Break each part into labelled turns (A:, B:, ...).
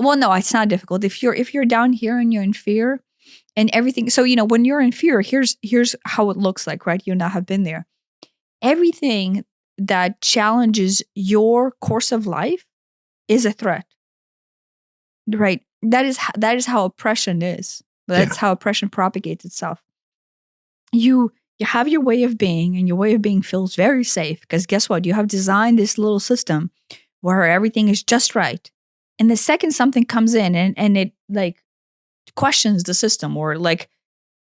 A: Well, no, it's not difficult. If you're down here and you're in fear and everything. So, when you're in fear, here's how it looks like, right? You now have been there. Everything that challenges your course of life is a threat. Right? That is how oppression is. That's how oppression propagates itself. You have your way of being, and your way of being feels very safe because guess what? You have designed this little system where everything is just right. And the second something comes in and it like questions the system or like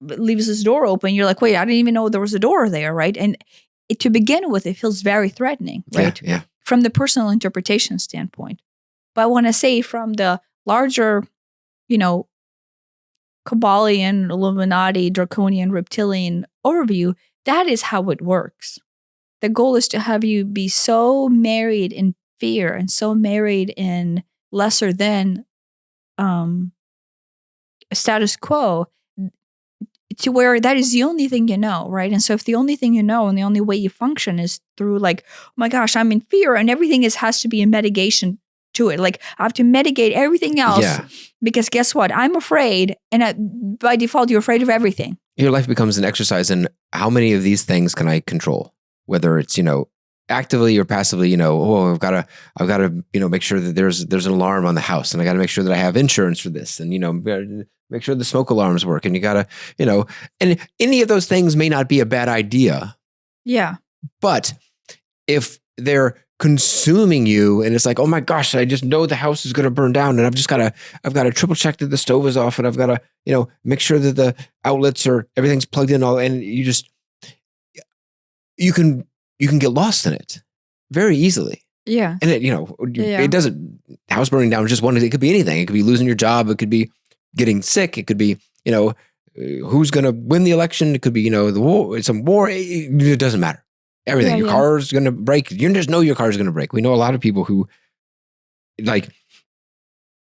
A: leaves this door open, you're like, wait, I didn't even know there was a door there, right? And to begin with, it feels very threatening, right?
B: Yeah.
A: From the personal interpretation standpoint. But I want to say from the larger, Kabalian, Illuminati, Draconian, Reptilian overview, that is how it works. The goal is to have you be so married in fear and so married in lesser than status quo to where that is the only thing you know, right? And so if the only thing you know and the only way you function is through like, oh my gosh, I'm in fear and everything has to be a mitigation to it. Like I have to mitigate everything else because guess what? I'm afraid. And by default, you're afraid of everything.
B: Your life becomes an exercise in how many of these things can I control? Whether it's, actively or passively, I've got to, make sure that there's an alarm on the house and I got to make sure that I have insurance for this and, make sure the smoke alarms work and you got to, and any of those things may not be a bad idea.
A: Yeah.
B: But if they're consuming you and it's like, oh my gosh, I just know the house is going to burn down and I've got to triple check that the stove is off and I've got to, make sure that the outlets or everything's plugged in and you can get lost in it very easily.
A: Yeah.
B: And it doesn't, house burning down is just one, it could be anything. It could be losing your job. It could be getting sick. It could be, who's going to win the election. It could be, the war, some war. It doesn't matter. Everything. Your car's going to break. You just know your car's going to break. We know a lot of people who like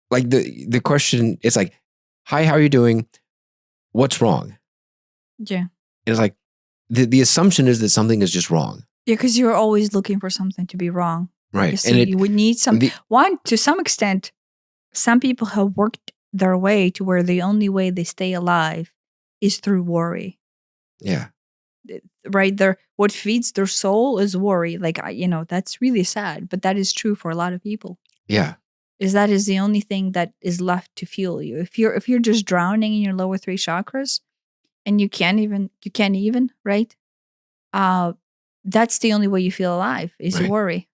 B: the question, it's like, hi, how are you doing? What's wrong?
A: Yeah.
B: And it's like, the assumption is that something is just wrong.
A: Yeah, because you're always looking for something to be wrong.
B: Right.
A: And you would need some, to some extent, some people have worked their way to where the only way they stay alive is through worry.
B: Yeah.
A: Right. What feeds their soul is worry. Like, that's really sad, but that is true for a lot of people.
B: Yeah.
A: That is the only thing that is left to fuel you. If you're just drowning in your lower three chakras and you can't even, right? That's the only way you feel alive is worry.